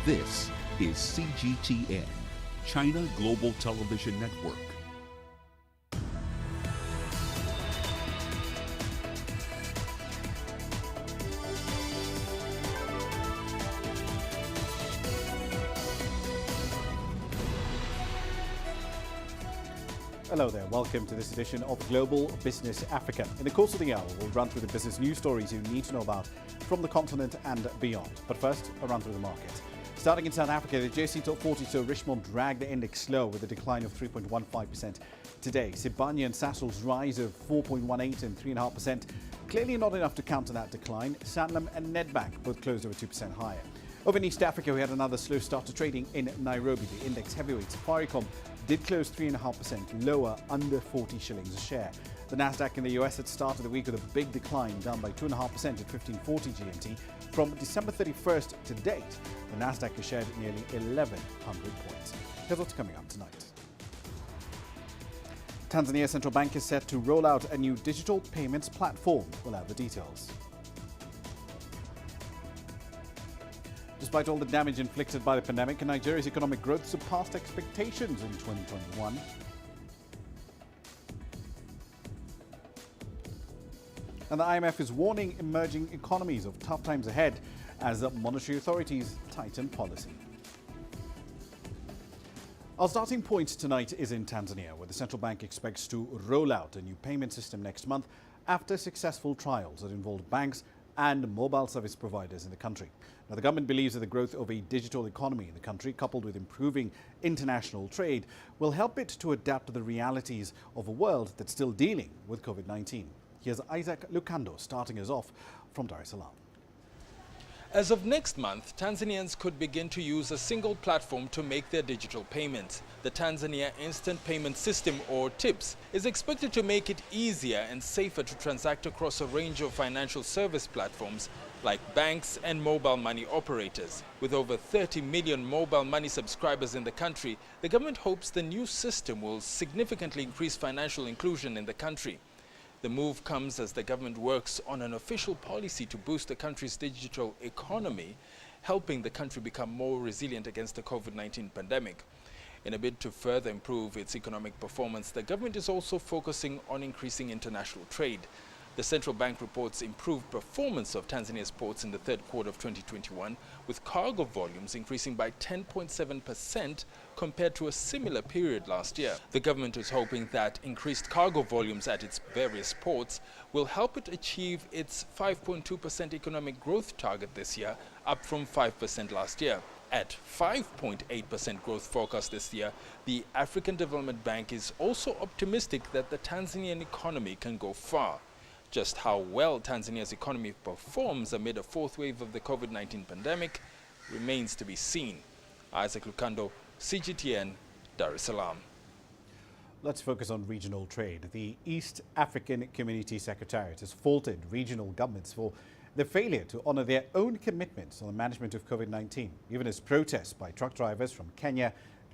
This is CGTN, China Global Television Network. Hello there, welcome to this edition of Global Business Africa. In the course of the hour, we'll run through the business news stories you need to know about from the continent and beyond. But first, a run through the market. Starting in South Africa, the JSE Top 40 saw Richmond drag the index low with a decline of 3.15% today. Sibanye and Sasol's rise of 4.18 and 3.5%, clearly not enough to counter that decline. Sanlam and Nedbank both closed over 2% higher. Over in East Africa, we had another slow start to trading in Nairobi. The index heavyweight Safaricom did close 3.5% lower, under 40 shillings a share. The Nasdaq in the US had started the week with a big decline, down by 2.5% at 1540 GMT. From December 31st to date, the Nasdaq has shed nearly 1,100 points. Here's what's coming up tonight. Tanzania Central Bank is set to roll out a new digital payments platform. We'll have the details. Despite all the damage inflicted by the pandemic, Nigeria's economic growth surpassed expectations in 2021. And the IMF is warning emerging economies of tough times ahead as the monetary authorities tighten policy. Our starting point tonight is in Tanzania, where the central bank expects to roll out a new payment system next month after successful trials that involved banks and mobile service providers in the country. Now, the government believes that the growth of a digital economy in the country, coupled with improving international trade, will help it to adapt to the realities of a world that's still dealing with COVID-19. Here's Isaac Lucando starting us off from Dar es Salaam. As of next month, Tanzanians could begin to use a single platform to make their digital payments. The Tanzania Instant Payment System, or TIPS, is expected to make it easier and safer to transact across a range of financial service platforms like banks and mobile money operators. With over 30 million mobile money subscribers in the country, the government hopes the new system will significantly increase financial inclusion in the country. The move comes as the government works on an official policy to boost the country's digital economy, helping the country become more resilient against the COVID-19 pandemic. In a bid to further improve its economic performance, the government is also focusing on increasing international trade. The central bank reports improved performance of Tanzania's ports in the third quarter of 2021, with cargo volumes increasing by 10.7% compared to a similar period last year. The government is hoping that increased cargo volumes at its various ports will help it achieve its 5.2% economic growth target this year, up from 5% last year. At 5.8% growth forecast this year, the African Development Bank is also optimistic that the Tanzanian economy can go far. Just how well Tanzania's economy performs amid a fourth wave of the COVID-19 pandemic remains to be seen. Isaac Lucando, CGTN, Dar es Salaam. Let's focus on regional trade. The East African Community Secretariat has faulted regional governments for the failure to honor their own commitments on the management of COVID-19, even as protests by truck drivers from Kenya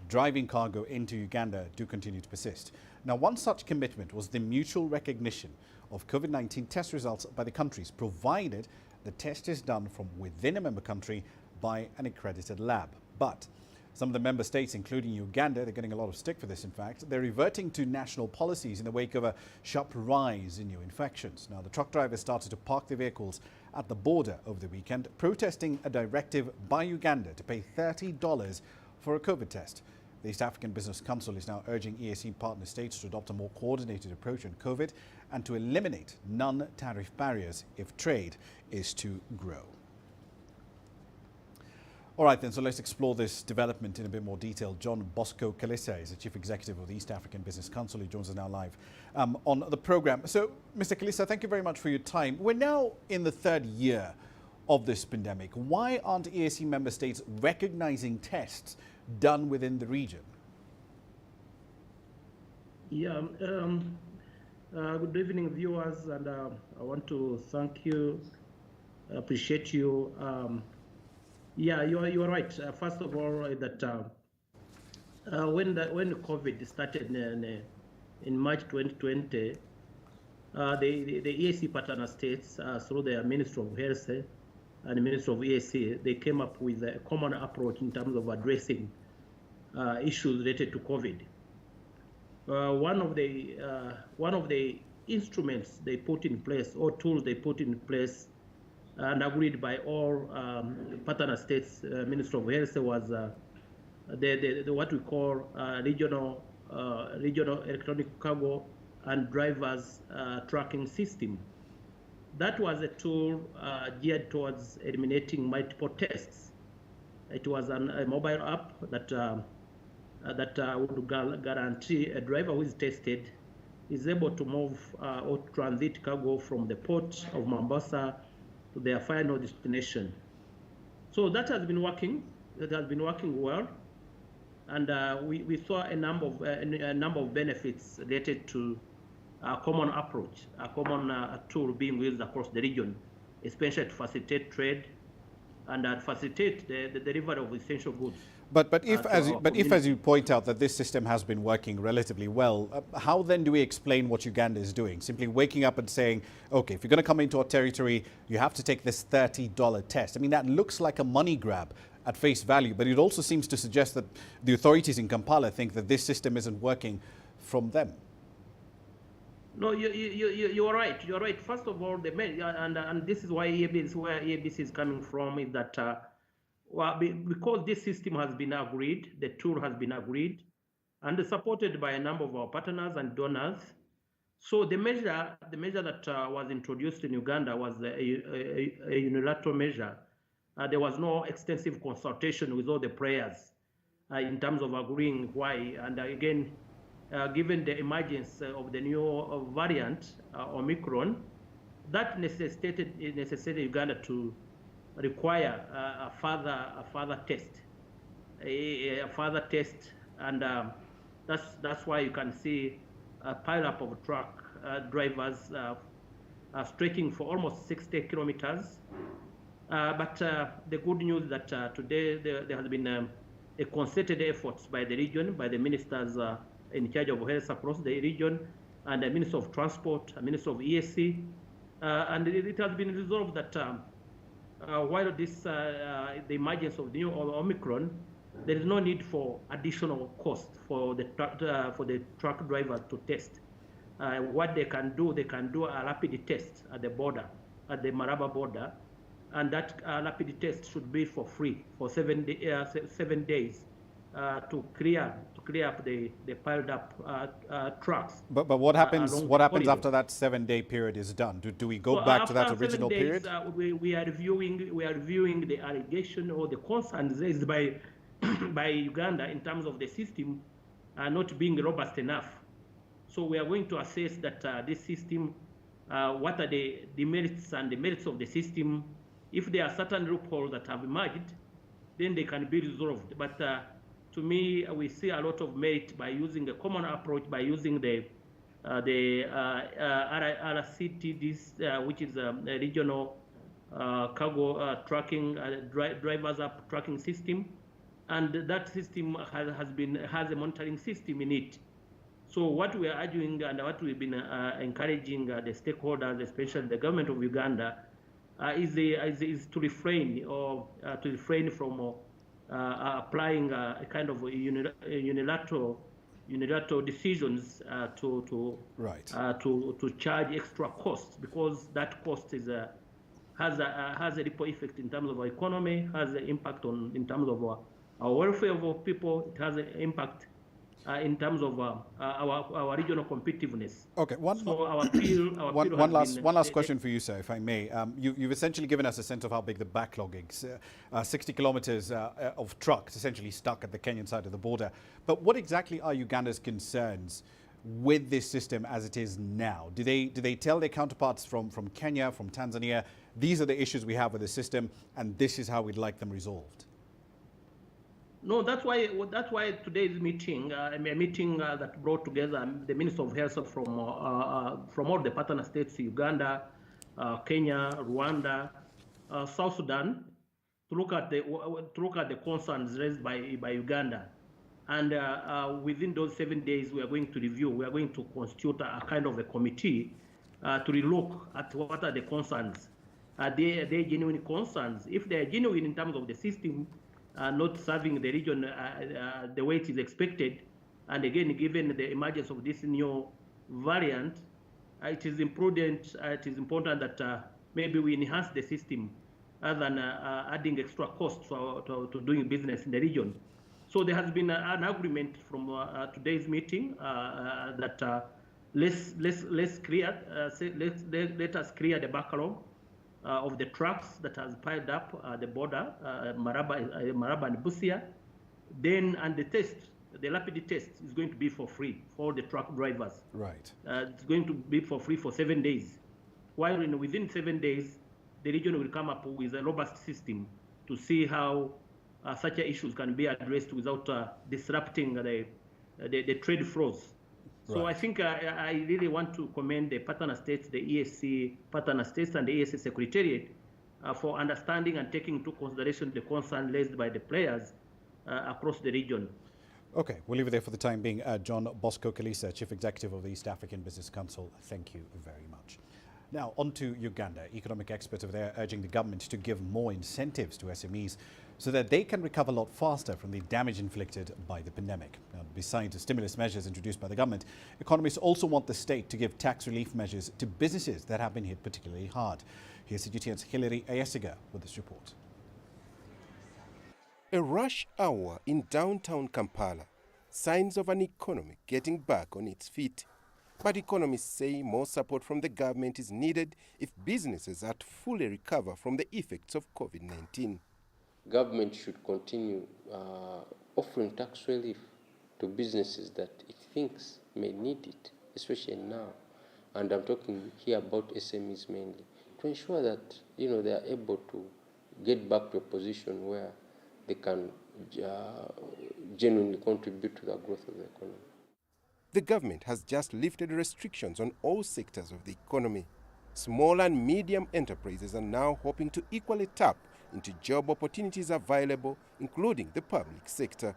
driving cargo into Uganda do continue to persist. Now, one such commitment was the mutual recognition of COVID-19 test results by the countries, provided the test is done from within a member country by an accredited lab. But some of the member states, including Uganda, they're getting a lot of stick for this, in fact. They're reverting to national policies in the wake of a sharp rise in new infections. Now, the truck drivers started to park their vehicles at the border over the weekend, protesting a directive by Uganda to pay $30 for a COVID test. The East African Business Council is now urging EAC partner states to adopt a more coordinated approach on COVID and to eliminate non-tariff barriers if trade is to grow. All right, then, so let's explore this development in a bit more detail. John Bosco Kalisa is the Chief Executive of the East African Business Council. He joins us now live on the program. So, Mr. Kalisa, thank you very much for your time. We're now in the third year of this pandemic. Why aren't EAC member states recognizing tests done within the region? Yeah, good evening, viewers, and I want to thank you, appreciate you. Yeah, you are right. First of all, that when COVID started in March 2020, the EAC partner states through their Ministry of Health and the Minister of EAC, they came up with a common approach in terms of addressing issues related to COVID. One of the instruments they put in place, or tools they put in place, and agreed by all partner states, Minister of Health, was the what we call regional electronic cargo and drivers tracking system. That was a tool geared towards eliminating multiple tests. It was a mobile app that would guarantee a driver who is tested is able to move or transit cargo from the port of Mombasa to their final destination. So that has been working. That has been working well, and we saw a number of benefits related to a common approach, a common tool being used across the region, especially to facilitate trade and facilitate the delivery of essential goods. But if, as you point out, that this system has been working relatively well, how then do we explain what Uganda is doing? Simply waking up and saying, okay, if you're going to come into our territory, you have to take this $30 test. I mean, that looks like a money grab at face value, but it also seems to suggest that the authorities in Kampala think that this system isn't working from them. No, you're right. You're right. First of all, and this is why EABC is coming from, is that well, because this system has been agreed, the tool has been agreed, and supported by a number of our partners and donors. So the measure that was introduced in Uganda was a unilateral measure. There was no extensive consultation with all the players in terms of agreeing why. And again, given the emergence of the new variant, Omicron, that necessitated Uganda to require a further test, and that's why you can see a pile-up of truck drivers stretching for almost 60 kilometers. But the good news that today there has been a concerted efforts by the region, by the ministers in charge of health across the region, and the Minister of Transport, Minister of EAC, and it has been resolved that while the emergence of the new Omicron, there is no need for additional cost for the truck driver to test. What they can do a rapid test at the border, at the Maraba border, and that rapid test should be for free for 7 days to clear up the piled up trucks. But what happens? What happens after that 7-day period is done? Do we go back to that original period? We are reviewing the allegation or the concerns raised by by Uganda in terms of the system not being robust enough. So we are going to assess that this system, what are the merits and the merits of the system. If there are certain loopholes that have emerged, then they can be resolved. But to me, we see a lot of merit by using a common approach, by using the RCTDs, which is a regional cargo tracking drivers up tracking system, and that system has a monitoring system in it. So what we are arguing and what we've been encouraging the stakeholders, especially the government of Uganda, is to refrain from applying a kind of unilateral decisions to charge extra costs, because that cost has a ripple effect in terms of our economy, has an impact in terms of our welfare of our people. It has an impact in terms of our regional competitiveness. Okay, one last question for you, sir, if I may. You've essentially given us a sense of how big the backlog is. 60 kilometers of trucks essentially stuck at the Kenyan side of the border. But what exactly are Uganda's concerns with this system as it is now? Do they tell their counterparts from Kenya, from Tanzania, these are the issues we have with the system and this is how we'd like them resolved? No, that's why today's meeting, a meeting that brought together the Minister of Health from all the partner states, Uganda, Kenya, Rwanda, South Sudan, to look at the concerns raised by Uganda, and within those 7 days we are going to review. We are going to constitute a kind of a committee to relook at what are the concerns are there genuine concerns? If they are genuine in terms of the system not serving the region the way it is expected, and again, given the emergence of this new variant, it is imprudent, it is important that maybe we enhance the system rather than adding extra costs to doing business in the region. So there has been an agreement from today's meeting that let us clear the backlog of the trucks that has piled up the border, Maraba and Busia. Then, and the rapid test is going to be for free for all the truck drivers. Right. It's going to be for free for 7 days. While within 7 days, the region will come up with a robust system to see how such issues can be addressed without disrupting the trade flows. So Right. I think I really want to commend the partner states, the ESC partner states and the ESC Secretariat for understanding and taking into consideration the concern raised by the players across the region. Okay, we'll leave it there for the time being. John Bosco Kalisa, Chief Executive of the East African Business Council, thank you very much. Now, on to Uganda. Economic experts over there urging the government to give more incentives to SMEs so that they can recover a lot faster from the damage inflicted by the pandemic. Now, besides the stimulus measures introduced by the government, economists also want the state to give tax relief measures to businesses that have been hit particularly hard. Here's CGTN's Hilary Ayesiga with this report. A rush hour in downtown Kampala, signs of an economy getting back on its feet. But economists say more support from the government is needed if businesses are to fully recover from the effects of COVID-19. Government should continue offering tax relief to businesses that it thinks may need it, especially now. And I'm talking here about SMEs mainly, to ensure that they are able to get back to a position where they can genuinely contribute to the growth of the economy. The government has just lifted restrictions on all sectors of the economy. Small and medium enterprises are now hoping to equally tap into job opportunities available, including the public sector.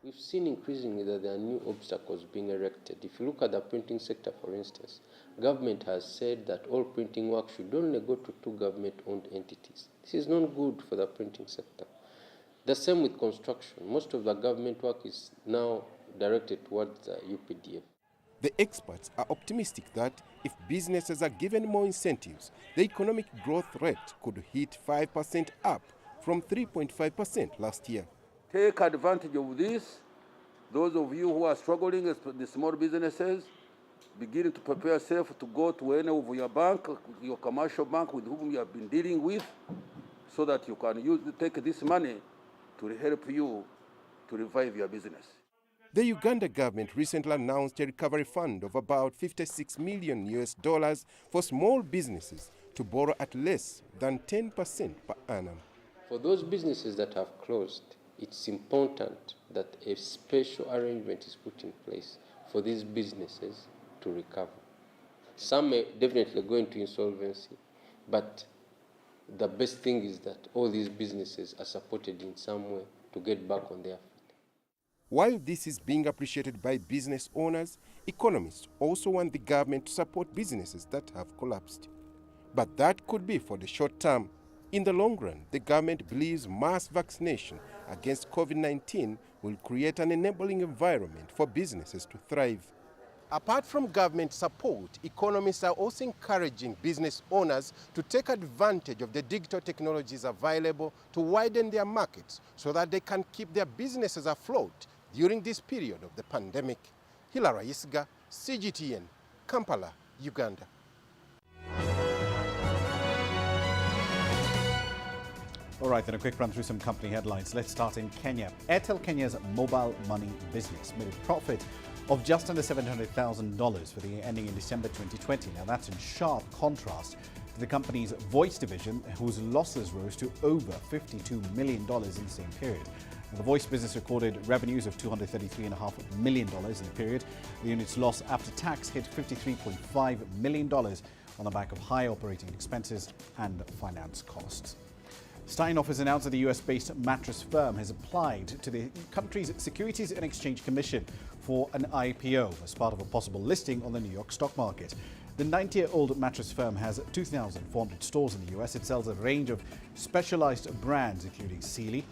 We've seen increasingly that there are new obstacles being erected. If you look at the printing sector, for instance, government has said that all printing work should only go to 2 government-owned entities. This is not good for the printing sector. The same with construction. Most of the government work is now directed towards the UPDF. The experts are optimistic that if businesses are given more incentives, the economic growth rate could hit 5% up from 3.5% last year. Take advantage of this. Those of you who are struggling, the small businesses, begin to prepare yourself to go to any of your bank, your commercial bank with whom you have been dealing with, so that you can take this money to help you to revive your business. The Uganda government recently announced a recovery fund of about $56 million for small businesses to borrow at less than 10% per annum. For those businesses that have closed, it's important that a special arrangement is put in place for these businesses to recover. Some may definitely go into insolvency, but the best thing is that all these businesses are supported in some way to get back on their feet. While this is being appreciated by business owners, economists also want the government to support businesses that have collapsed. But that could be for the short term. In the long run, the government believes mass vaccination against COVID-19 will create an enabling environment for businesses to thrive. Apart from government support, economists are also encouraging business owners to take advantage of the digital technologies available to widen their markets so that they can keep their businesses afloat during this period of the pandemic. Hilary Ayesiga, CGTN, Kampala, Uganda. All right, then a quick run through some company headlines. Let's start in Kenya. Airtel Kenya's mobile money business made a profit of just under $700,000 for the year ending in December 2020. Now that's in sharp contrast to the company's voice division, whose losses rose to over $52 million in the same period. Now, the voice business recorded revenues of $233.5 million in the period. The unit's loss after tax hit $53.5 million on the back of high operating expenses and finance costs. Steinhoff has announced that the US-based mattress firm has applied to the country's Securities and Exchange Commission for an IPO as part of a possible listing on the New York stock market. The 90-year-old mattress firm has 2,400 stores in the US. It sells a range of specialized brands, including Sealy.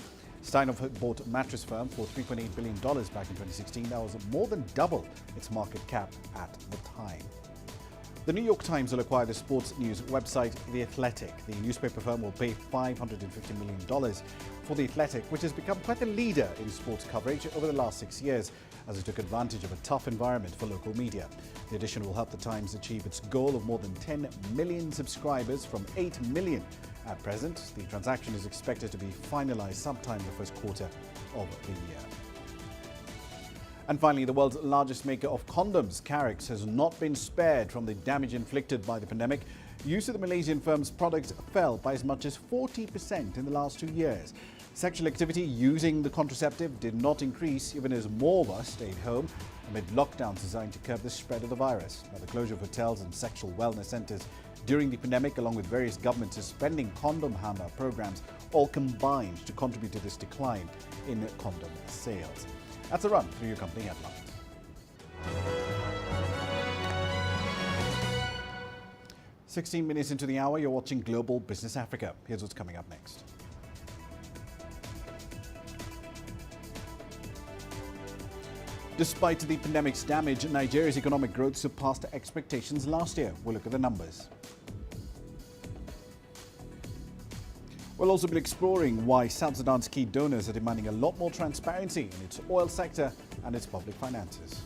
Steinhoff bought mattress firm for $3.8 billion back in 2016. That was more than double its market cap at the time. The New York Times will acquire the sports news website The Athletic. The newspaper firm will pay $550 million for The Athletic, which has become quite a leader in sports coverage over the last 6 years as it took advantage of a tough environment for local media. The addition will help the Times achieve its goal of more than 10 million subscribers from 8 million at present. The transaction is expected to be finalized sometime in the first quarter of the year. And finally, the world's largest maker of condoms, Carex, has not been spared from the damage inflicted by the pandemic. Use of the Malaysian firm's products fell by as much as 40% in the last 2 years. Sexual activity using the contraceptive did not increase, even as more of us stayed home amid lockdowns designed to curb the spread of the virus. Now, the closure of hotels and sexual wellness centres during the pandemic, along with various governments suspending condom hammer programs, all combined to contribute to this decline in condom sales. That's a run through your company headlines. 16 minutes into the hour, you're watching Global Business Africa. Here's what's coming up next. Despite the pandemic's damage, Nigeria's economic growth surpassed expectations last year. We'll look at the numbers. We'll also be exploring why South Sudan's key donors are demanding a lot more transparency in its oil sector and its public finances.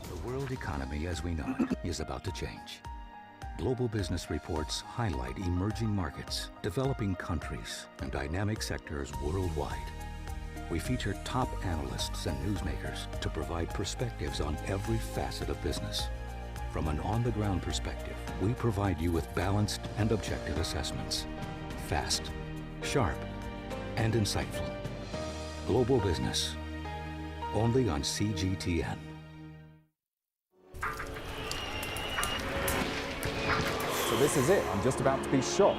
The world economy as we know it is about to change. Global business reports highlight emerging markets, developing countries, and dynamic sectors worldwide. We feature top analysts and newsmakers to provide perspectives on every facet of business. From an on-the-ground perspective, we provide you with balanced and objective assessments. Fast, sharp, and insightful. Global Business, only on CGTN. So this is it. I'm just about to be shot.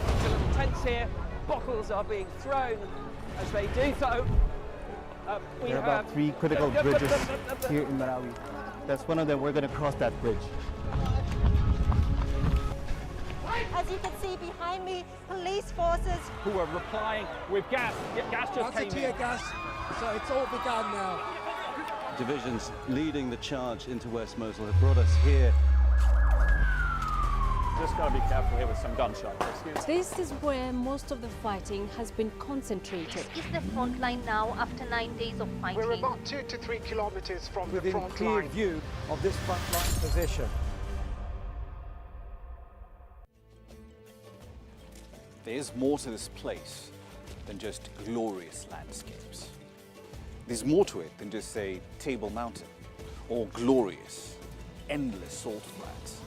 The little tents here, bottles are being thrown as they do so. There are about 3 critical bridges here in Malawi. That's one of them. We're going to cross that bridge. As you can see behind me, police forces who are replying with gas. Gas just came in. Tear gas, so it's all begun now. Divisions leading the charge into West Mosul have brought us here. Just got to be careful here with some gunshots. This is where most of the fighting has been concentrated. This is the front line now after 9 days of fighting. We're about 2 to 3 kilometers from the front within clear view of this front line position. There's more to this place than just glorious landscapes. There's more to it than just, say, Table Mountain or glorious, endless salt flats.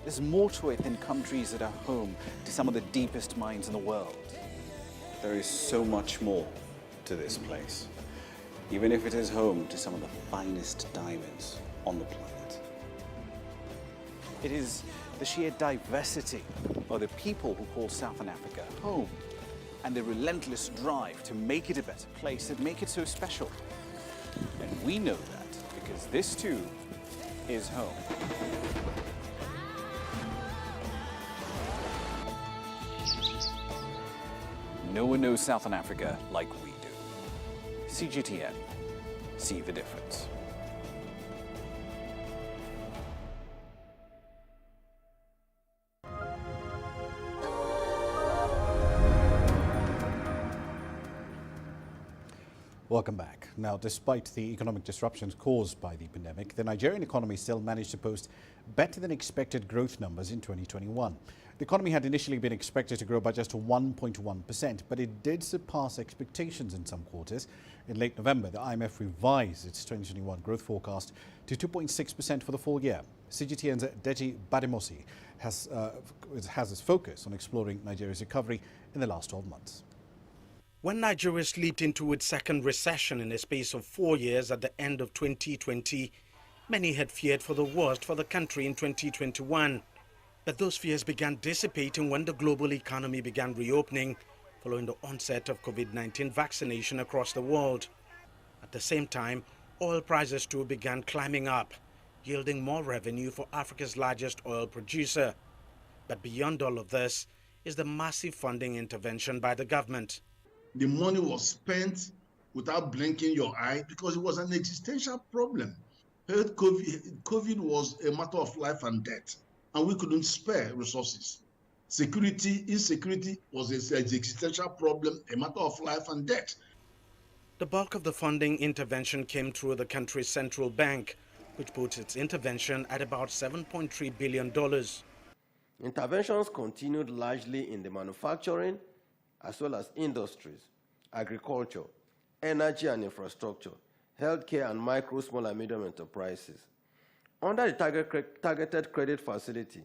There's more to it than countries that are home to some of the deepest mines in the world. There is so much more to this place, even if it is home to some of the finest diamonds on the planet. It is the sheer diversity of the people who call Southern Africa home and the relentless drive to make it a better place that make it so special. And we know that because this too is home. No one knows Southern Africa like we do. CGTN, see the difference. Welcome back. Now, despite the economic disruptions caused by the pandemic, the Nigerian economy still managed to post better than expected growth numbers in 2021. The economy had initially been expected to grow by just 1.1%, but it did surpass expectations in some quarters. In late November, the IMF revised its 2021 growth forecast to 2.6% for the full year. CGTN's Deji Bademosi has its focus on exploring Nigeria's recovery in the last 12 months. When Nigeria slipped into its second recession in a space of 4 years at the end of 2020, many had feared for the worst for the country in 2021. But those fears began dissipating when the global economy began reopening following the onset of COVID-19 vaccination across the world. At the same time, Oil prices too began climbing up, yielding more revenue for Africa's largest oil producer. But beyond all of this is the massive funding intervention by the government. The money was spent without blinking your eye because it was an existential problem. COVID was a matter of life and death, and we couldn't spare resources. Insecurity was an existential problem, a matter of life and death. The bulk of the funding intervention came through the country's central bank, which puts its intervention at about $7.3 billion. Interventions continued largely in the manufacturing as well as industries, agriculture, energy and infrastructure, healthcare, and micro, small, and medium enterprises. Under the targeted credit facility,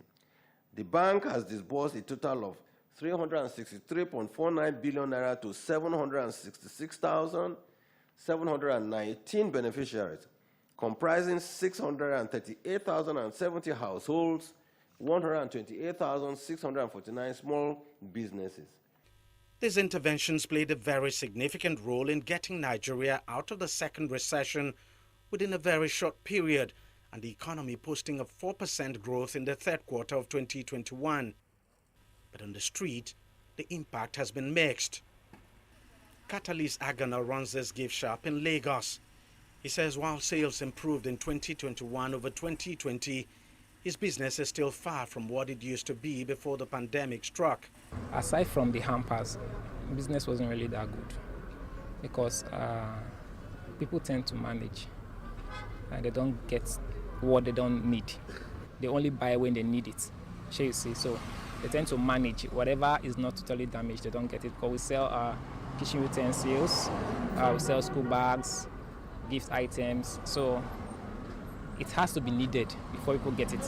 the bank has disbursed a total of 363.49 billion naira to 766,719 beneficiaries, comprising 638,070 households, 128,649 small businesses. These interventions played a very significant role in getting Nigeria out of the second recession within a very short period, and the economy posting a 4% growth in the third quarter of 2021. But on the street, the impact has been mixed. Catalyst Agana runs this gift shop in Lagos. He says while sales improved in 2021 over 2020, his business is still far from what it used to be before the pandemic struck. Aside from the hampers, business wasn't really that good because people tend to manage and they don't get what they don't need. They only buy when they need it, shall you see. So they tend to manage. Whatever is not totally damaged, they don't get it. Because we sell kitchen utensils, we sell school bags, gift items. So it has to be needed before people get it.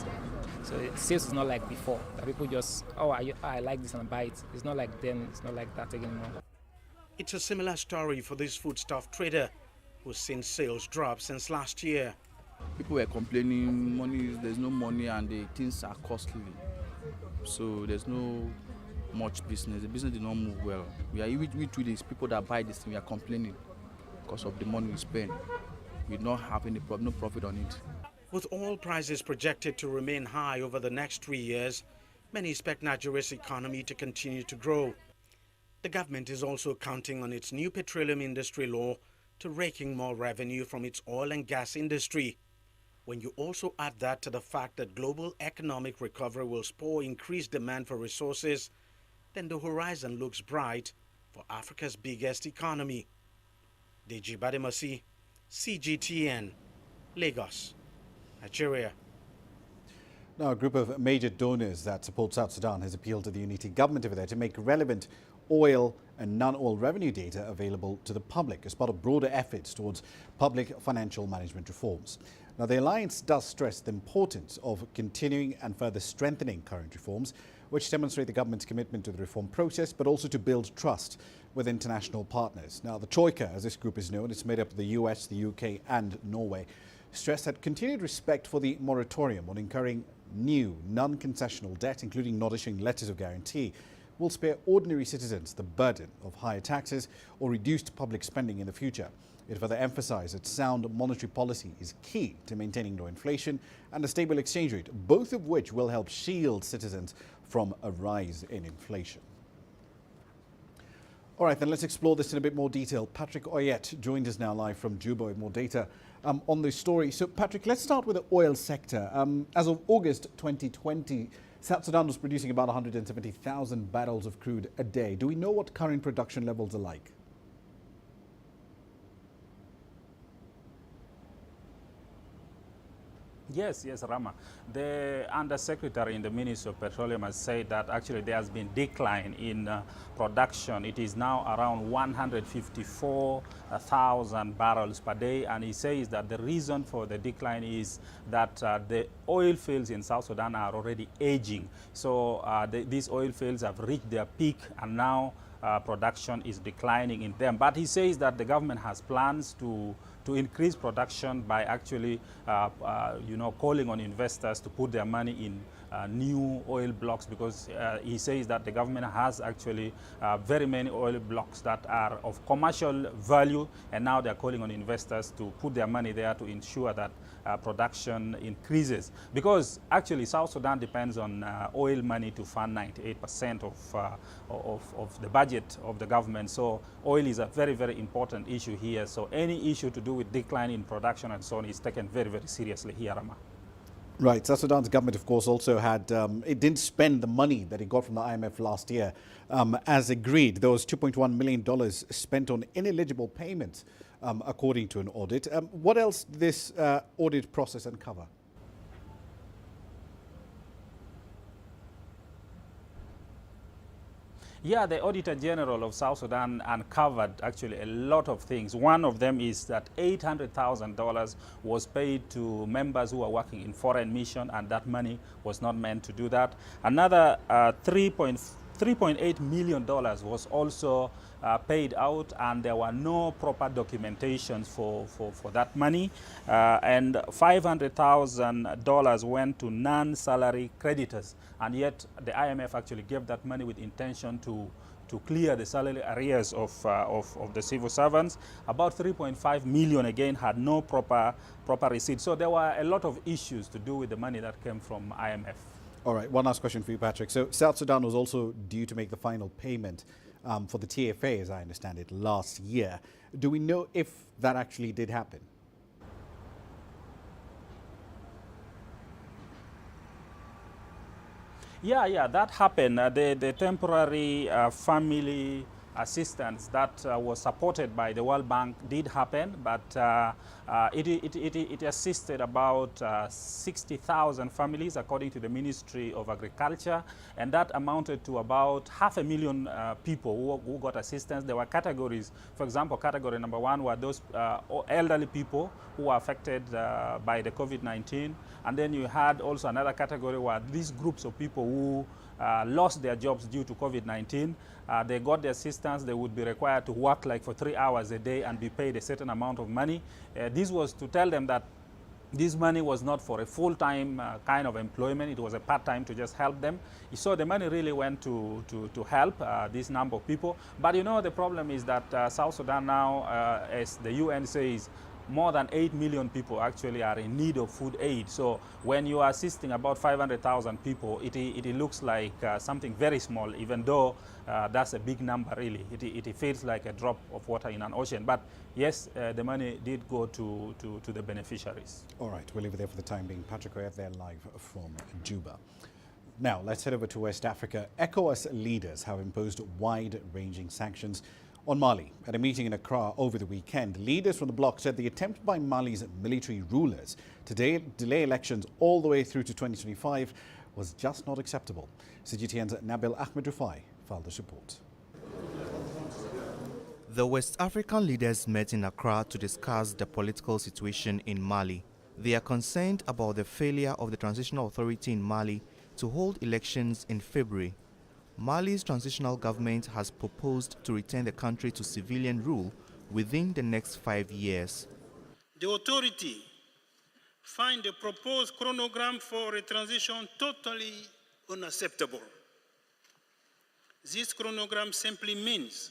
So sales is not like before, that people just, I like this and I buy it. It's not like then, it's not like that anymore. It's a similar story for this foodstuff trader who's seen sales drop since last year. People were complaining, there's no money and the things are costly. So there's no much business. The business did not move well. We these people that buy this thing, we are complaining because of the money we spend. We don't have any no profit on it. With oil prices projected to remain high over the next 3 years, many expect Nigeria's economy to continue to grow. The government is also counting on its new petroleum industry law to raking more revenue from its oil and gas industry. When you also add that to the fact that global economic recovery will spur increased demand for resources, then the horizon looks bright for Africa's biggest economy. Deji Bademasi, CGTN, Lagos, Nigeria. Now, a group of major donors that support South Sudan has appealed to the unity government over there to make relevant oil and non-oil revenue data available to the public as part of broader efforts towards public financial management reforms. Now, the alliance does stress the importance of continuing and further strengthening current reforms, which demonstrate the government's commitment to the reform process, but also to build trust with international partners. Now, the Troika, as this group is known, is made up of the US, the UK and Norway, stressed that continued respect for the moratorium on incurring new non-concessional debt, including not issuing letters of guarantee, will spare ordinary citizens the burden of higher taxes or reduced public spending in the future. It further emphasized that sound monetary policy is key to maintaining low inflation and a stable exchange rate, both of which will help shield citizens from a rise in inflation. All right, then let's explore this in a bit more detail. Patrick Oyet joined us now live from Juba with more data on this story. So, Patrick, let's start with the oil sector. As of August 2020, South Sudan was producing about 170,000 barrels of crude a day. Do we know what current production levels are like? Yes, Ramah. The Undersecretary in the Ministry of Petroleum has said that actually there has been decline in production. It is now around 154,000 barrels per day, and he says that the reason for the decline is that the oil fields in South Sudan are already aging. So these oil fields have reached their peak, and now production is declining in them. But he says that the government has plans to increase production by actually, calling on investors to put their money in new oil blocks, because he says that the government has actually very many oil blocks that are of commercial value, and now they're calling on investors to put their money there to ensure that production increases. Because actually South Sudan depends on oil money to fund 98% of the budget of the government. So oil is a very, very important issue here. So any issue to do with decline in production and so on is taken very, very seriously here, Ramah. Right. South Sudan's government, of course, also had, it didn't spend the money that it got from the IMF last year. As agreed, there was $2.1 million spent on ineligible payments, according to an audit. What else did this audit process uncover? Yeah, the Auditor General of South Sudan uncovered actually a lot of things. One of them is that $800,000 was paid to members who are working in foreign mission, and that money was not meant to do that. Another $3.8 million was also paid out, and there were no proper documentations for that money. And $500,000 went to non-salary creditors, and yet the IMF actually gave that money with intention to clear the salary arrears of the civil servants. About 3.5 million again had no proper receipt. So there were a lot of issues to do with the money that came from IMF. All right, one last question for you, Patrick. So South Sudan was also due to make the final payment for the TFA, as I understand it, last year. Do we know if that actually did happen? Yeah, that happened. The temporary family assistance that was supported by the World Bank did happen, but it assisted about 60,000 families, according to the Ministry of Agriculture, and that amounted to about 500,000 people who got assistance. There were categories. For example, category number one were those elderly people who were affected by the COVID-19, and then you had also another category where these groups of people who lost their jobs due to COVID-19. They got the assistance. They would be required to work like for 3 hours a day and be paid a certain amount of money. This was to tell them that this money was not for a full-time kind of employment. It was a part-time to just help them. So the money really went to help this number of people. But you know, the problem is that South Sudan now, as the UN says, more than 8 million people actually are in need of food aid. So when you are assisting about 500,000 people, it looks like something very small, even though that's a big number really. It feels like a drop of water in an ocean. But yes, the money did go to the beneficiaries. All right, we'll leave it there for the time being. Patrick Oyet there live from Juba. Now, let's head over to West Africa. ECOWAS leaders have imposed wide-ranging sanctions on Mali. At a meeting in Accra over the weekend, leaders from the bloc said the attempt by Mali's military rulers to delay elections all the way through to 2025 was just not acceptable. CGTN's Nabil Ahmed Rufai filed this report. The West African leaders met in Accra to discuss the political situation in Mali. They are concerned about the failure of the transitional authority in Mali to hold elections in February. Mali's transitional government has proposed to return the country to civilian rule within the next 5 years. The authority find the proposed chronogram for a transition totally unacceptable. This chronogram simply means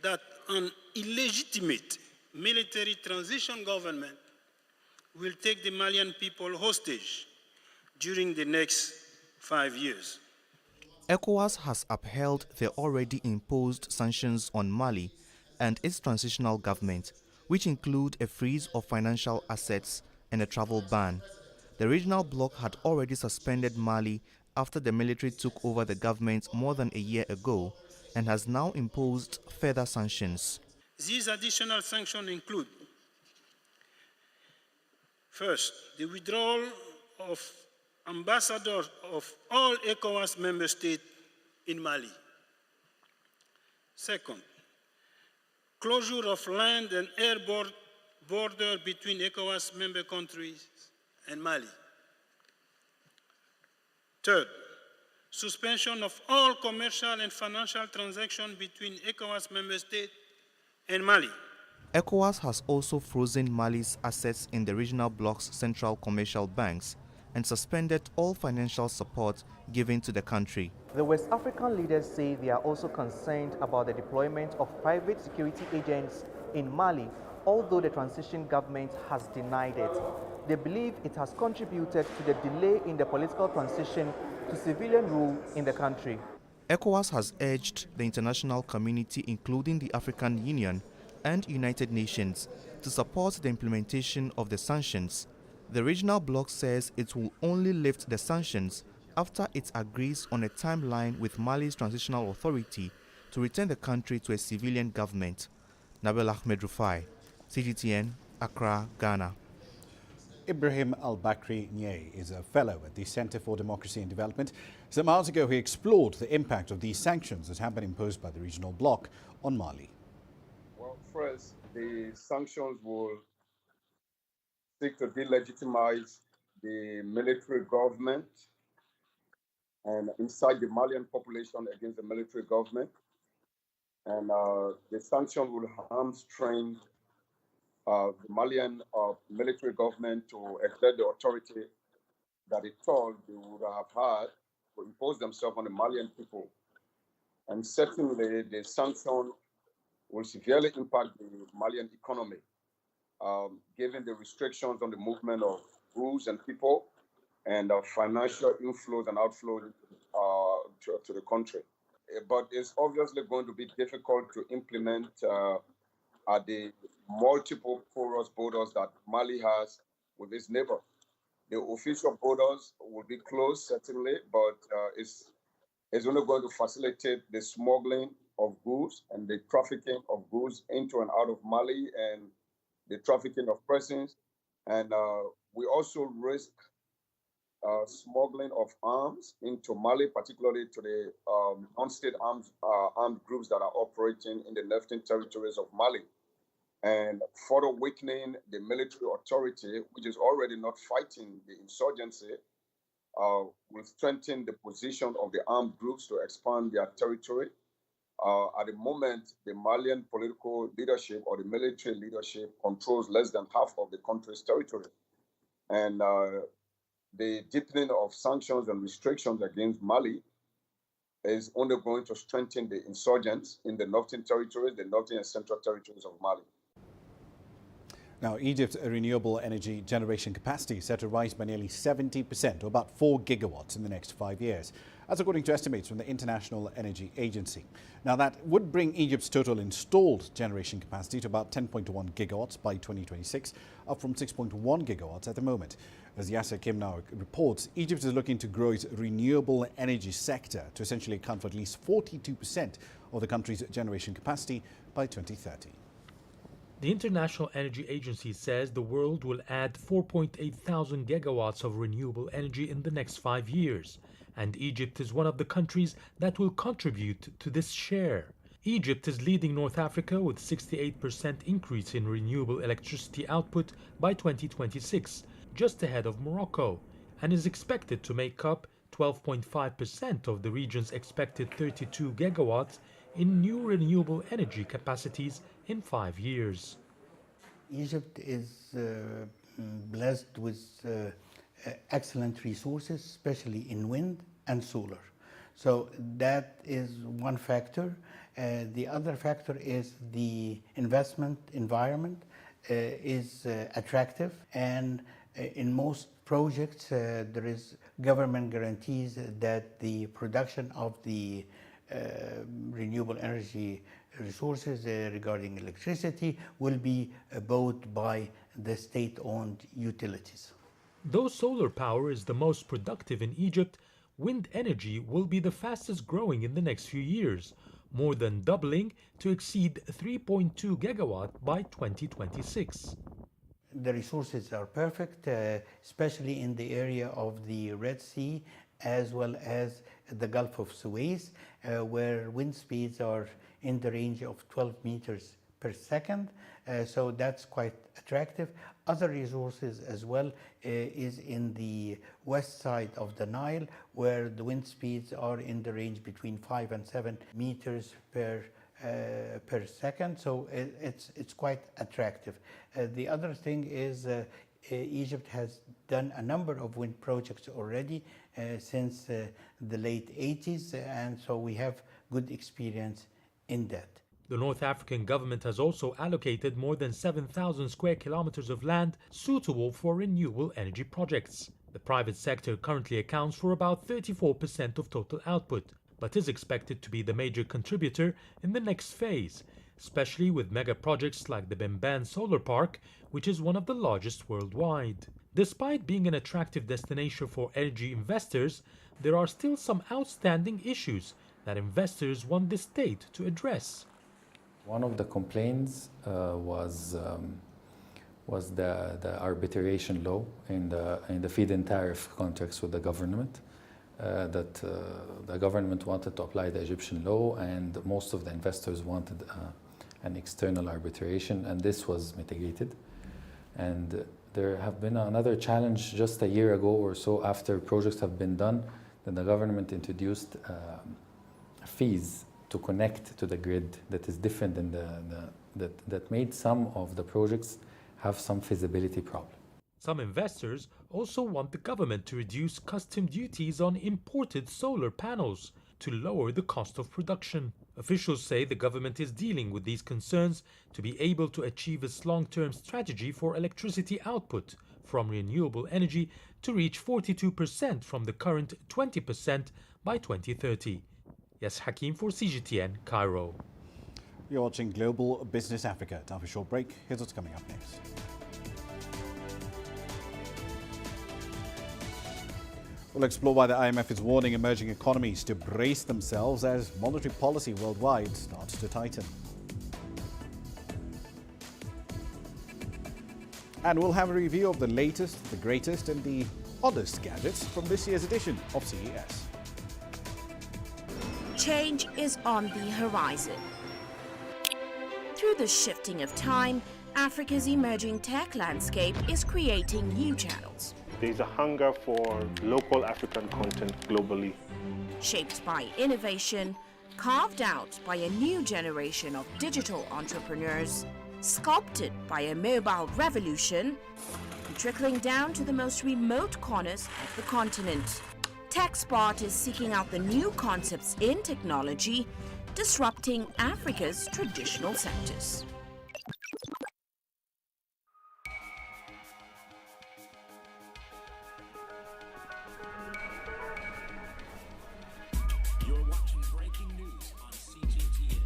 that an illegitimate military transition government will take the Malian people hostage during the next 5 years. ECOWAS has upheld the already imposed sanctions on Mali and its transitional government, which include a freeze of financial assets and a travel ban. The regional bloc had already suspended Mali after the military took over the government more than a year ago and has now imposed further sanctions. These additional sanctions include, first, the withdrawal of ambassadors of all ECOWAS member states in Mali. Second, closure of land and air border between ECOWAS member countries and Mali. Third, suspension of all commercial and financial transactions between ECOWAS member states and Mali. ECOWAS has also frozen Mali's assets in the regional bloc's central commercial banks and suspended all financial support given to the country. The West African leaders say they are also concerned about the deployment of private security agents in Mali, although the transition government has denied it. They believe it has contributed to the delay in the political transition to civilian rule in the country. ECOWAS has urged the international community, including the African Union and United Nations, to support the implementation of the sanctions. The regional bloc says it will only lift the sanctions after it agrees on a timeline with Mali's transitional authority to return the country to a civilian government. Nabil Ahmed Rufai, CGTN, Accra, Ghana. Ibrahim Al-Bakri Nye is a fellow at the Center for Democracy and Development. Some hours ago, he explored the impact of these sanctions that have been imposed by the regional bloc on Mali. Well, first, the sanctions will seek to delegitimize the military government and incite the Malian population against the military government. And the sanction will hamstring the Malian military government to exert the authority that it thought they would have had to impose themselves on the Malian people. And certainly, the sanction will severely impact the Malian economy, given the restrictions on the movement of goods and people and financial inflows and outflows to the country. But it's obviously going to be difficult to implement the multiple porous borders that Mali has with its neighbor. The official borders will be closed, certainly, but it's only going to facilitate the smuggling of goods and the trafficking of goods into and out of Mali and the trafficking of persons. And we also risk smuggling of arms into Mali, particularly to the non-state armed groups that are operating in the northern territories of Mali. And further weakening the military authority, which is already not fighting the insurgency, will strengthen the position of the armed groups to expand their territory. At the moment, the Malian political leadership or the military leadership controls less than half of the country's territory. And the deepening of sanctions and restrictions against Mali is only going to strengthen the insurgents in the northern territories, the northern and central territories of Mali. Now, Egypt's renewable energy generation capacity is set to rise by nearly 70%, or about 4 gigawatts in the next 5 years. That's according to estimates from the International Energy Agency. Now, that would bring Egypt's total installed generation capacity to about 10.1 gigawatts by 2026, up from 6.1 gigawatts at the moment. As Yasser Kim now reports, Egypt is looking to grow its renewable energy sector to essentially account for at least 42% of the country's generation capacity by 2030. The International Energy Agency says the world will add 4.8 thousand gigawatts of renewable energy in the next 5 years, and Egypt is one of the countries that will contribute to this share. Egypt is leading North Africa with 68% increase in renewable electricity output by 2026, just ahead of Morocco, and is expected to make up 12.5% of the region's expected 32 gigawatts in new renewable energy capacities in 5 years. Egypt is blessed with excellent resources, especially in wind and solar. So that is one factor. The other factor is the investment environment is attractive, and in most projects there is government guarantees that the production of the renewable energy resources regarding electricity will be bought by the state-owned utilities. Though solar power is the most productive in Egypt, wind energy will be the fastest growing in the next few years, more than doubling to exceed 3.2 gigawatt by 2026. The resources are perfect, especially in the area of the Red Sea as well as the Gulf of Suez, where wind speeds are in the range of 12 meters per second. So that's quite attractive. Other resources as well is in the west side of the Nile, where the wind speeds are in the range between 5 and 7 meters per second. So it's quite attractive. The other thing is Egypt has done a number of wind projects already since the late 80s, and so we have good experience in that. The North African government has also allocated more than 7,000 square kilometers of land suitable for renewable energy projects. The private sector currently accounts for about 34% of total output, but is expected to be the major contributor in the next phase, especially with mega projects like the Bemban Solar Park, which is one of the largest worldwide. Despite being an attractive destination for energy investors, there are still some outstanding issues that investors want the state to address. One of the complaints was the arbitration law in the feed-in tariff contracts with the government. That the government wanted to apply the Egyptian law, and most of the investors wanted an external arbitration, and this was mitigated. And there have been another challenge just a year ago or so, after projects have been done, that the government introduced fees to connect to the grid that is different than that made some of the projects have some feasibility problem. Some investors also want the government to reduce custom duties on imported solar panels to lower the cost of production. Officials say the government is dealing with these concerns to be able to achieve its long-term strategy for electricity output from renewable energy to reach 42% from the current 20% by 2030. Yes, Hakim for CGTN, Cairo. You're watching Global Business Africa. Time for a short break. Here's what's coming up next. We'll explore why the IMF is warning emerging economies to brace themselves as monetary policy worldwide starts to tighten. And we'll have a review of the latest, the greatest and the oddest gadgets from this year's edition of CES. Change is on the horizon. Through the shifting of time, Africa's emerging tech landscape is creating new channels. There's a hunger for local African content globally. Shaped by innovation, carved out by a new generation of digital entrepreneurs, sculpted by a mobile revolution, and trickling down to the most remote corners of the continent. TechSpot is seeking out the new concepts in technology, disrupting Africa's traditional sectors. You're watching breaking news on CGTN.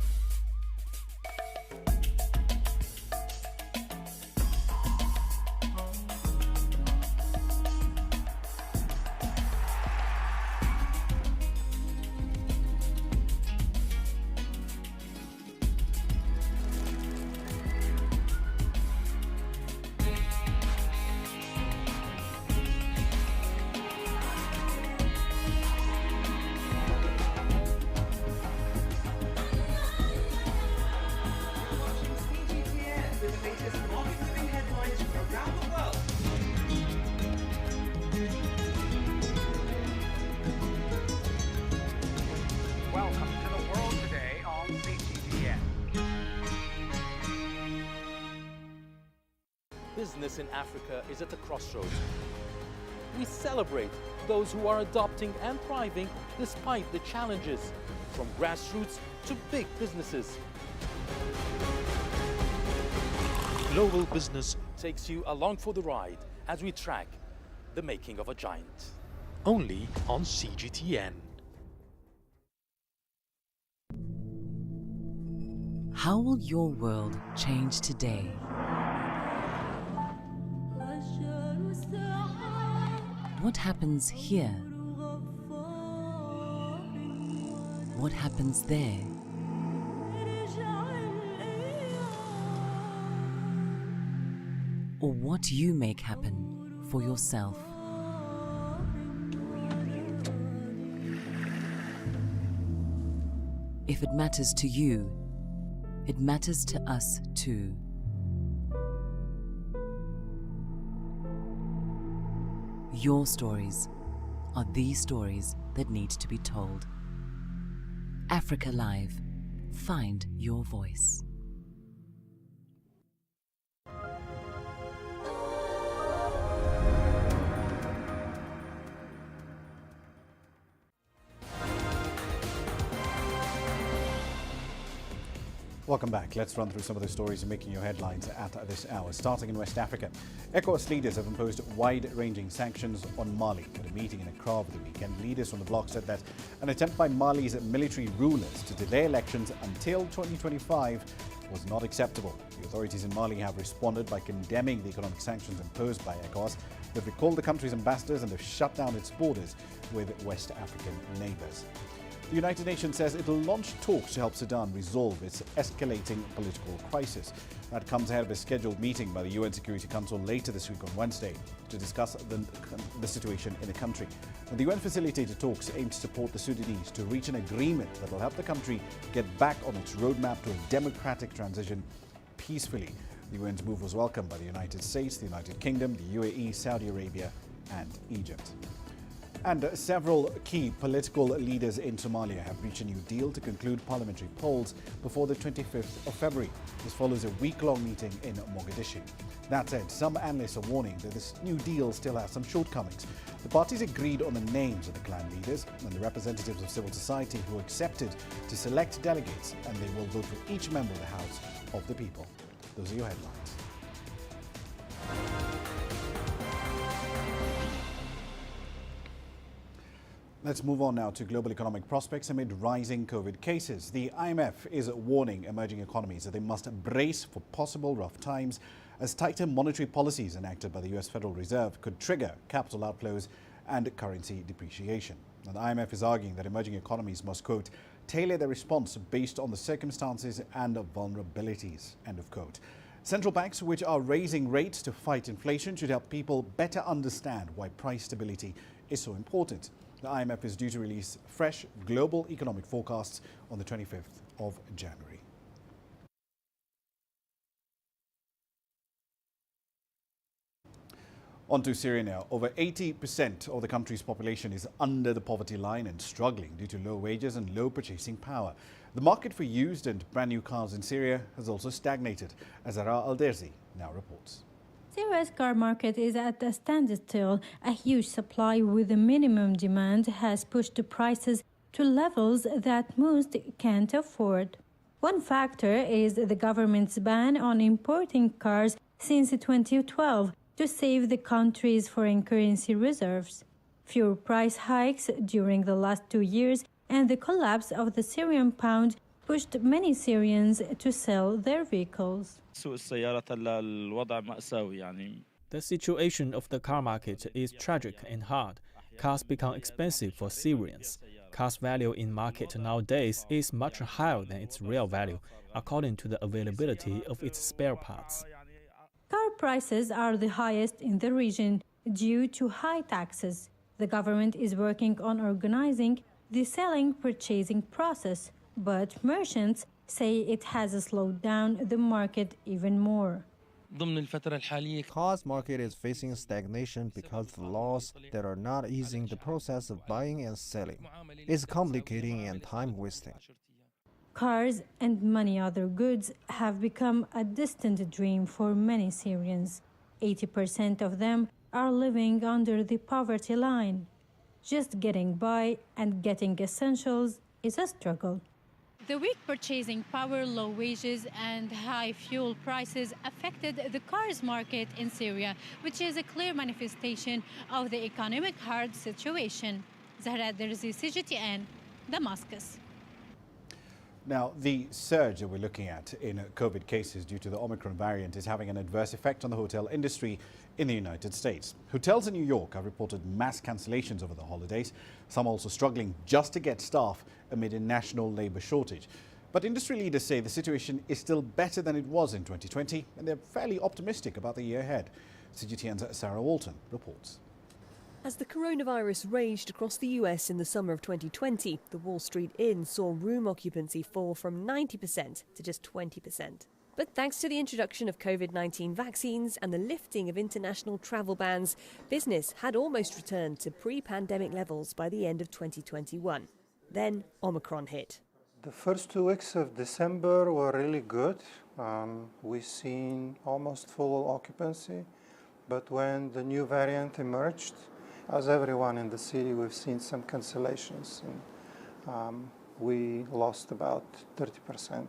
Welcome to the world today on CGTN. Business in Africa is at a crossroads. We celebrate those who are adopting and thriving despite the challenges, from grassroots to big businesses. Global Business takes you along for the ride as we track the making of a giant. Only on CGTN. How will your world change today? What happens here? What happens there? Or what you make happen for yourself? If it matters to you, it matters to us too. Your stories are the stories that need to be told. Africa Live. Find your voice. Welcome back. Let's run through some of the stories making your headlines at this hour. Starting in West Africa, ECOWAS leaders have imposed wide-ranging sanctions on Mali. At a meeting in Accra over the weekend, leaders from the bloc said that an attempt by Mali's military rulers to delay elections until 2025 was not acceptable. The authorities in Mali have responded by condemning the economic sanctions imposed by ECOWAS. They've recalled the country's ambassadors and have shut down its borders with West African neighbours. The United Nations says it will launch talks to help Sudan resolve its escalating political crisis. That comes ahead of a scheduled meeting by the UN Security Council later this week on Wednesday to discuss the situation in the country. And the UN facilitated talks aim to support the Sudanese to reach an agreement that will help the country get back on its roadmap to a democratic transition peacefully. The UN's move was welcomed by the United States, the United Kingdom, the UAE, Saudi Arabia and Egypt. And several key political leaders in Somalia have reached a new deal to conclude parliamentary polls before the 25th of February. This follows a week-long meeting in Mogadishu. That said, some analysts are warning that this new deal still has some shortcomings. The parties agreed on the names of the clan leaders and the representatives of civil society who accepted to select delegates, and they will vote for each member of the House of the People. Those are your headlines. Let's move on now to global economic prospects amid rising COVID cases. The IMF is warning emerging economies that they must brace for possible rough times as tighter monetary policies enacted by the US Federal Reserve could trigger capital outflows and currency depreciation. Now, the IMF is arguing that emerging economies must, quote, tailor their response based on the circumstances and vulnerabilities, end of quote. Central banks, which are raising rates to fight inflation, should help people better understand why price stability is so important. The IMF is due to release fresh global economic forecasts on the 25th of January. On to Syria now. Over 80% of the country's population is under the poverty line and struggling due to low wages and low purchasing power. The market for used and brand new cars in Syria has also stagnated, as Zara Alderzi now reports. Syria's car market is at a standstill. A huge supply with a minimum demand has pushed the prices to levels that most can't afford. One factor is the government's ban on importing cars since 2012 to save the country's foreign currency reserves. Fuel price hikes during the last 2 years and the collapse of the Syrian pound pushed many Syrians to sell their vehicles. The situation of the car market is tragic and hard. Cars become expensive for Syrians. Cars' value in market nowadays is much higher than its real value, according to the availability of its spare parts. Car prices are the highest in the region due to high taxes. The government is working on organizing the selling-purchasing process, but merchants say it has slowed down the market even more. The cars market is facing stagnation because of the laws that are not easing the process of buying and selling. It's complicating and time-wasting. Cars and many other goods have become a distant dream for many Syrians. 80% of them are living under the poverty line. Just getting by and getting essentials is a struggle. The weak purchasing power, low wages, and high fuel prices affected the cars market in Syria, which is a clear manifestation of the economic hard situation. Zahra Derzi, CGTN, Damascus. Now, the surge that we're looking at in COVID cases due to the Omicron variant is having an adverse effect on the hotel industry in the United States. Hotels in New York have reported mass cancellations over the holidays, some also struggling just to get staff amid a national labor shortage. But industry leaders say the situation is still better than it was in 2020, and they're fairly optimistic about the year ahead. CGTN's Sarah Walton reports. As the coronavirus raged across the US in the summer of 2020, the Wall Street Inn saw room occupancy fall from 90% to just 20%. But thanks to the introduction of COVID-19 vaccines and the lifting of international travel bans, business had almost returned to pre-pandemic levels by the end of 2021. Then Omicron hit. The first 2 weeks of December were really good. We've seen almost full occupancy. But when the new variant emerged, as everyone in the city, we've seen some cancellations. And, we lost about 30%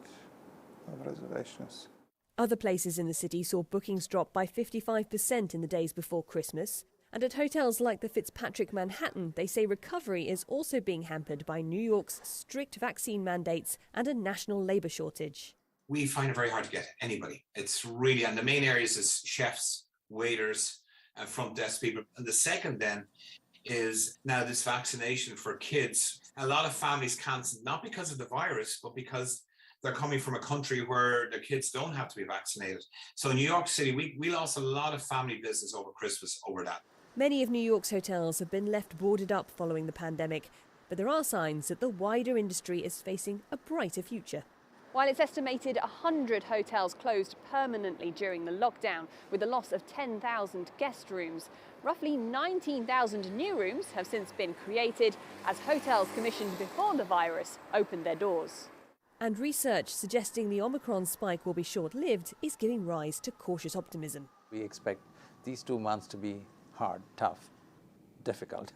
of reservations. Other places in the city saw bookings drop by 55% in the days before Christmas. And at hotels like the Fitzpatrick Manhattan, they say recovery is also being hampered by New York's strict vaccine mandates and a national labour shortage. We find it very hard to get anybody. It's really, and the main areas is chefs, waiters, and front desk people. And the second then is now this vaccination for kids. A lot of families cancel, not because of the virus, but because they're coming from a country where the kids don't have to be vaccinated. So in New York City, we lost a lot of family business over Christmas over that. Many of New York's hotels have been left boarded up following the pandemic, but there are signs that the wider industry is facing a brighter future. While it's estimated 100 hotels closed permanently during the lockdown, with the loss of 10,000 guest rooms, roughly 19,000 new rooms have since been created as hotels commissioned before the virus opened their doors. And research suggesting the Omicron spike will be short-lived is giving rise to cautious optimism. We expect these 2 months to be hard, tough, difficult.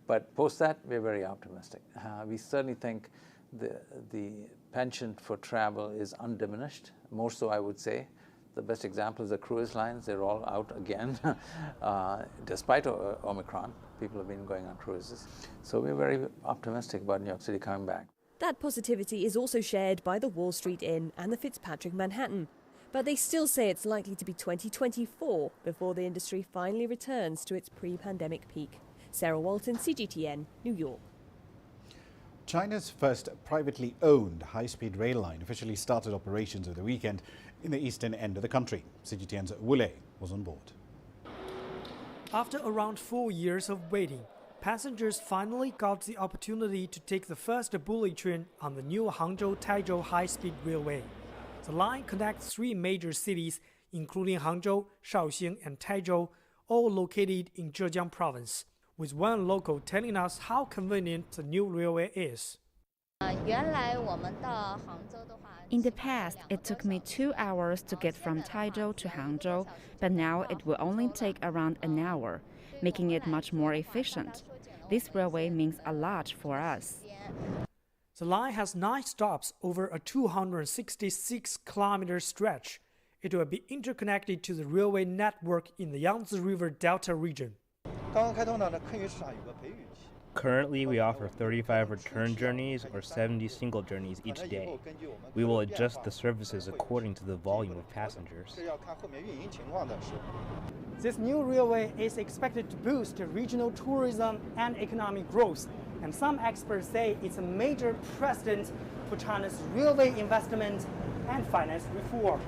But post that, we're very optimistic. We certainly think the penchant for travel is undiminished, more so I would say. The best example is the cruise lines. They're all out again. Despite Omicron, people have been going on cruises. So we're very optimistic about New York City coming back. That positivity is also shared by the Wall Street Inn and the Fitzpatrick Manhattan. But they still say it's likely to be 2024 before the industry finally returns to its pre-pandemic peak. Sarah Walton, CGTN, New York. China's first privately owned high-speed rail line officially started operations over the weekend in the eastern end of the country. CGTN's Wu Lei was on board. After around 4 years of waiting, passengers finally got the opportunity to take the first bullet train on the new Hangzhou-Taizhou high-speed railway. The line connects 3 major cities, including Hangzhou, Shaoxing, and Taizhou, all located in Zhejiang province, with one local telling us how convenient the new railway is. In the past, it took me 2 hours to get from Taizhou to Hangzhou, but now it will only take around an hour, making it much more efficient. This railway means a lot for us. The line has 9 stops over a 266-kilometer stretch. It will be interconnected to the railway network in the Yangtze River Delta region. Currently, we offer 35 return journeys or 70 single journeys each day. We will adjust the services according to the volume of passengers. This new railway is expected to boost regional tourism and economic growth, and some experts say it's a major precedent for China's railway investment and finance reform.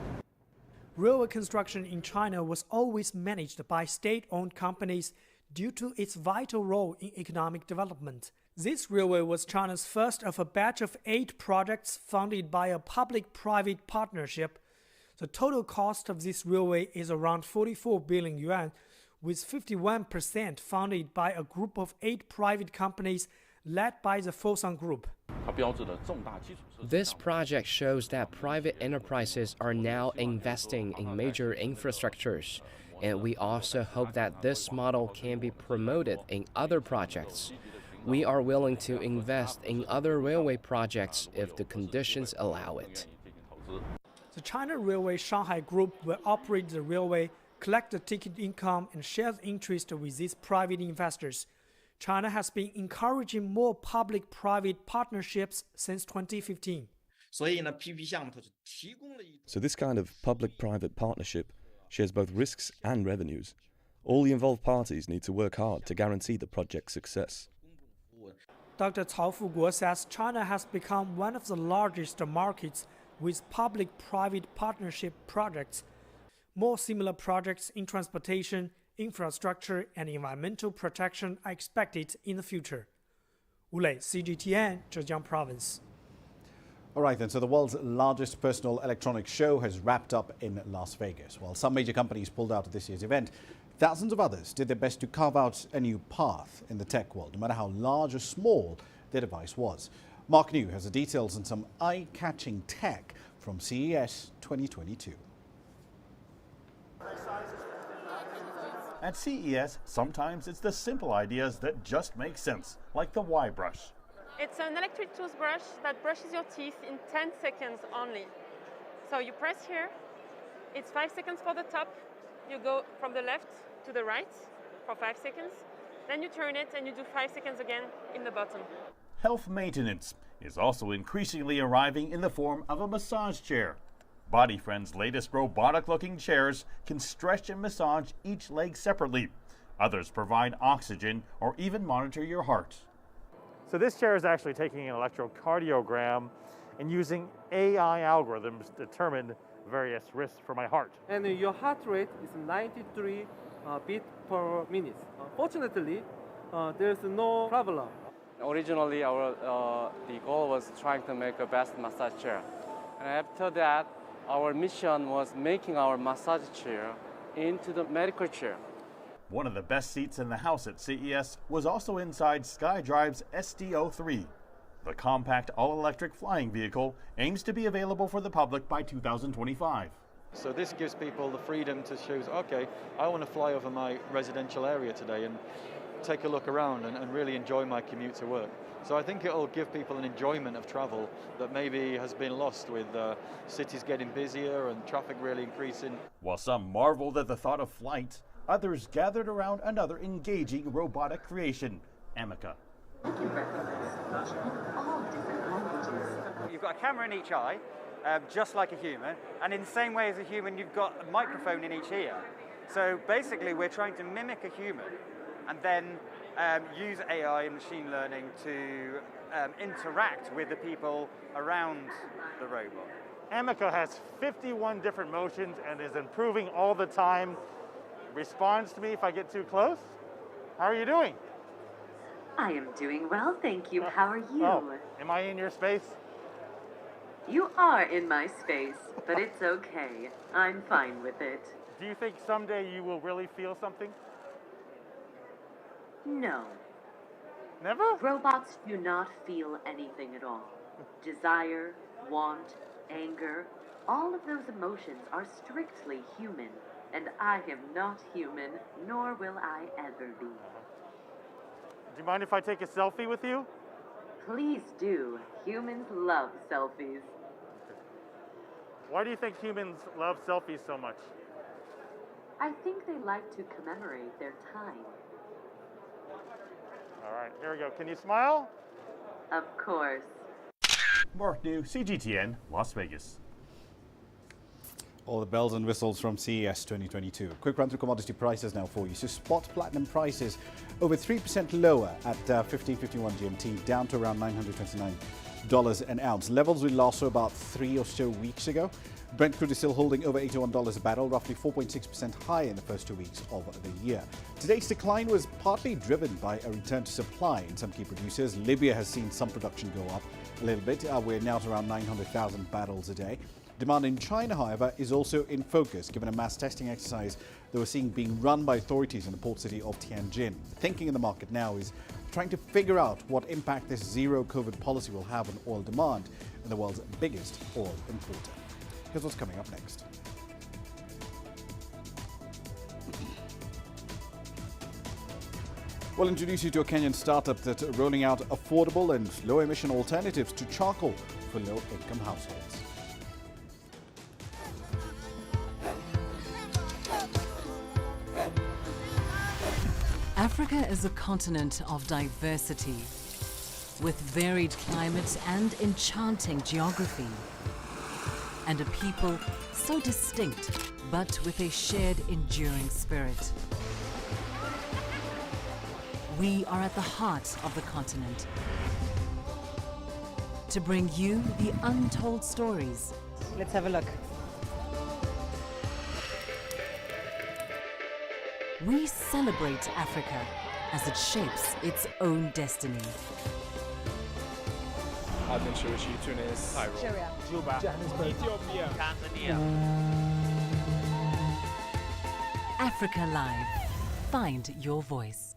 Railway construction in China was always managed by state-owned companies due to its vital role in economic development. This railway was China's first of a batch of 8 projects funded by a public-private partnership. The total cost of this railway is around 44 billion yuan, with 51% funded by a group of 8 private companies led by the Fosun Group. This project shows that private enterprises are now investing in major infrastructures, and we also hope that this model can be promoted in other projects. We are willing to invest in other railway projects if the conditions allow it. The China Railway Shanghai Group will operate the railway, collect the ticket income, and share the interest with these private investors. China has been encouraging more public-private partnerships since 2015. So this kind of public-private partnership shares both risks and revenues. All the involved parties need to work hard to guarantee the project's success. Dr. Cao Fuguo says China has become one of the largest markets with public-private partnership projects. More similar projects in transportation, infrastructure, and environmental protection are expected in the future. Wu Lei, CGTN, Zhejiang Province. All right, then, so the world's largest personal electronics show has wrapped up in Las Vegas. While some major companies pulled out of this year's event, thousands of others did their best to carve out a new path in the tech world, no matter how large or small their device was. Mark New has the details on some eye-catching tech from CES 2022. At CES, sometimes it's the simple ideas that just make sense, like the Y brush. It's an electric toothbrush that brushes your teeth in 10 seconds only. So you press here, it's 5 seconds for the top, you go from the left to the right for 5 seconds, then you turn it and you do 5 seconds again in the bottom. Health maintenance is also increasingly arriving in the form of a massage chair. BodyFriend's latest robotic-looking chairs can stretch and massage each leg separately. Others provide oxygen or even monitor your heart. So this chair is actually taking an electrocardiogram and using AI algorithms to determine various risks for my heart. And your heart rate is 93 beats per minute. Fortunately, there's no problem. Originally, the goal was trying to make a best massage chair. And after that, our mission was making our massage chair into the medical chair. One of the best seats in the house at CES was also inside SkyDrive's SDO3. The compact all-electric flying vehicle aims to be available for the public by 2025. So this gives people the freedom to choose, okay, I want to fly over my residential area today and take a look around and really enjoy my commute to work. So I think it'll give people an enjoyment of travel that maybe has been lost with cities getting busier and traffic really increasing. While some marveled at the thought of flight, others gathered around another engaging robotic creation, Amica. You've got a camera in each eye, just like a human, and in the same way as a human, you've got a microphone in each ear. So basically, we're trying to mimic a human and then use AI and machine learning to interact with the people around the robot. Amica has 51 different motions and is improving all the time. Responds to me if I get too close. How are you doing? I am doing well, thank you. How are you? Oh, am I in your space? You are in my space, but it's okay. I'm fine with it. Do you think someday you will really feel something? No. Never? Robots do not feel anything at all. Desire, want, anger, all of those emotions are strictly human, and I am not human, nor will I ever be. Do you mind if I take a selfie with you? Please do. Humans love selfies. Why do you think humans love selfies so much? I think they like to commemorate their time. All right, here we go. Can you smile? Of course. Mark New, CGTN, Las Vegas. All the bells and whistles from CES 2022. Quick run through commodity prices now for you. So spot platinum prices over 3% lower at 15.51 GMT, down to around $929 an ounce. Levels we last saw about 3 or so weeks ago. Brent crude is still holding over $81 a barrel, roughly 4.6% higher in the first 2 weeks of the year. Today's decline was partly driven by a return to supply in some key producers. Libya has seen some production go up a little bit. We're now at around 900,000 barrels a day. Demand in China, however, is also in focus, given a mass testing exercise that we're seeing being run by authorities in the port city of Tianjin. Thinking in the market now is trying to figure out what impact this zero-COVID policy will have on oil demand in the world's biggest oil importer. Here's what's coming up next. We'll introduce you to a Kenyan startup that's rolling out affordable and low-emission alternatives to charcoal for low-income households. Africa is a continent of diversity, with varied climate and enchanting geography, and a people so distinct, but with a shared enduring spirit. We are at the heart of the continent to bring you the untold stories. Let's have a look. We celebrate Africa as it shapes its own destiny. I've Tunis, Cairo, Syria, Juba, Johannesburg, Ethiopia, Tanzania. Africa Live. Find your voice.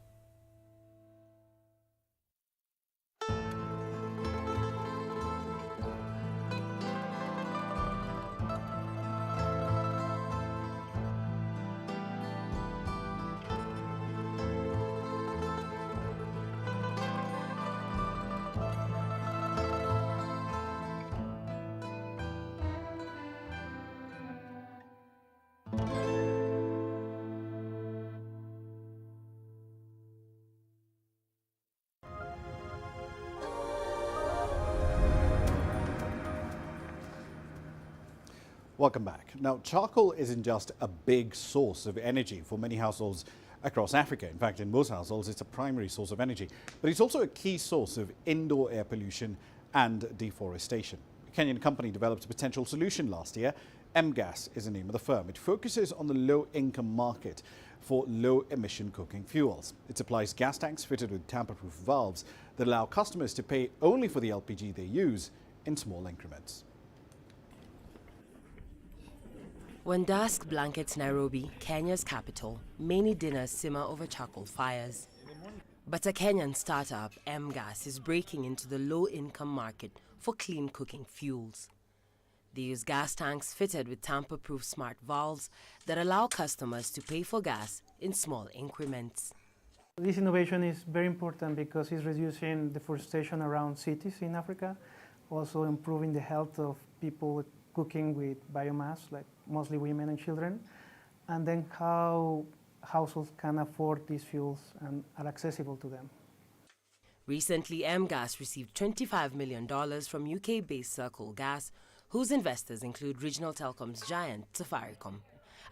Welcome back. Now, charcoal isn't just a big source of energy for many households across Africa. In fact, in most households, it's a primary source of energy. But it's also a key source of indoor air pollution and deforestation. A Kenyan company developed a potential solution last year. M-Gas is the name of the firm. It focuses on the low-income market for low-emission cooking fuels. It supplies gas tanks fitted with tamper-proof valves that allow customers to pay only for the LPG they use in small increments. When dusk blankets Nairobi, Kenya's capital, many dinners simmer over charcoal fires. But a Kenyan startup, M-Gas, is breaking into the low-income market for clean cooking fuels. They use gas tanks fitted with tamper-proof smart valves that allow customers to pay for gas in small increments. This innovation is very important because it's reducing deforestation around cities in Africa, also improving the health of people cooking with biomass, like mostly women and children, and then how households can afford these fuels and are accessible to them. Recently, M-Gas received $25 million from UK-based Circle Gas, whose investors include regional telecoms giant Safaricom.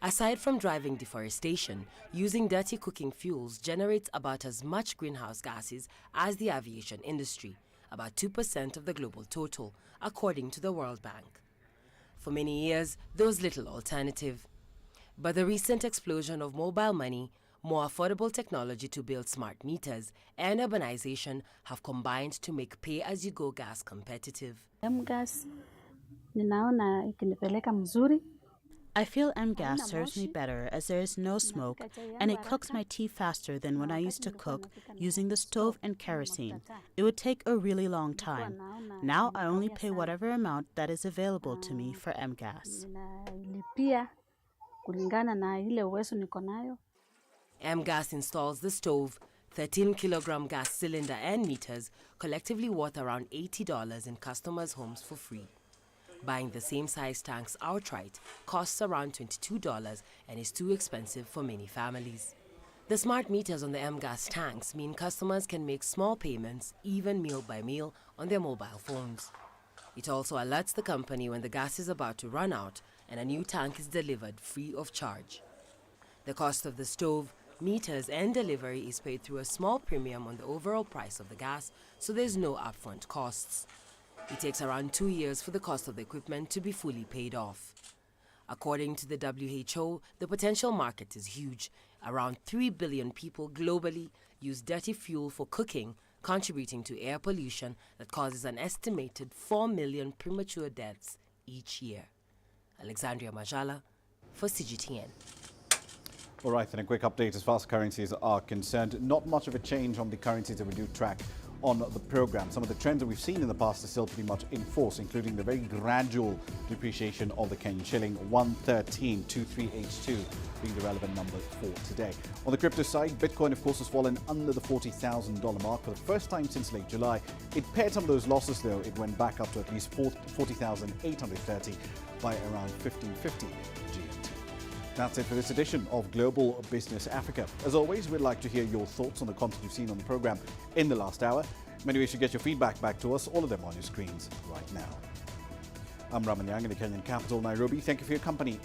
Aside from driving deforestation, using dirty cooking fuels generates about as much greenhouse gases as the aviation industry, about 2% of the global total, according to the World Bank. For many years, there was little alternative. But the recent explosion of mobile money, more affordable technology to build smart meters, and urbanization have combined to make pay-as-you-go gas competitive. M-Gas, ninaona ikinipeleka mzuri. I feel M-Gas serves me better as there is no smoke and it cooks my tea faster than when I used to cook using the stove and kerosene. It would take a really long time. Now I only pay whatever amount that is available to me for M-Gas. M-Gas installs the stove, 13-kilogram gas cylinder and meters, collectively worth around $80 in customers' homes for free. Buying the same size tanks outright costs around $22 and is too expensive for many families. The smart meters on the M-Gas tanks mean customers can make small payments, even meal by meal, on their mobile phones. It also alerts the company when the gas is about to run out and a new tank is delivered free of charge. The cost of the stove, meters and delivery is paid through a small premium on the overall price of the gas, so there's no upfront costs. It takes around 2 years for the cost of the equipment to be fully paid off. According to the WHO, the potential market is huge. Around 3 billion people globally use dirty fuel for cooking, contributing to air pollution that causes an estimated 4 million premature deaths each year. Alexandria Majala for CGTN. All right, and a quick update as far as currencies are concerned. Not much of a change on the currencies that we do track on the program. Some of the trends that we've seen in the past are still pretty much in force, including the very gradual depreciation of the Kenyan shilling, 113.2382 being the relevant number for today. On the crypto side, Bitcoin, of course, has fallen under the $40,000 mark for the first time since late July. It paired some of those losses, though. It went back up to at least 40,830 by around 1550 GMT. That's it for this edition of Global Business Africa. As always, we'd like to hear your thoughts on the content you've seen on the program in the last hour. Many ways to get your feedback back to us, all of them on your screens right now. I'm Ramah Nyang in the Kenyan capital, Nairobi. Thank you for your company.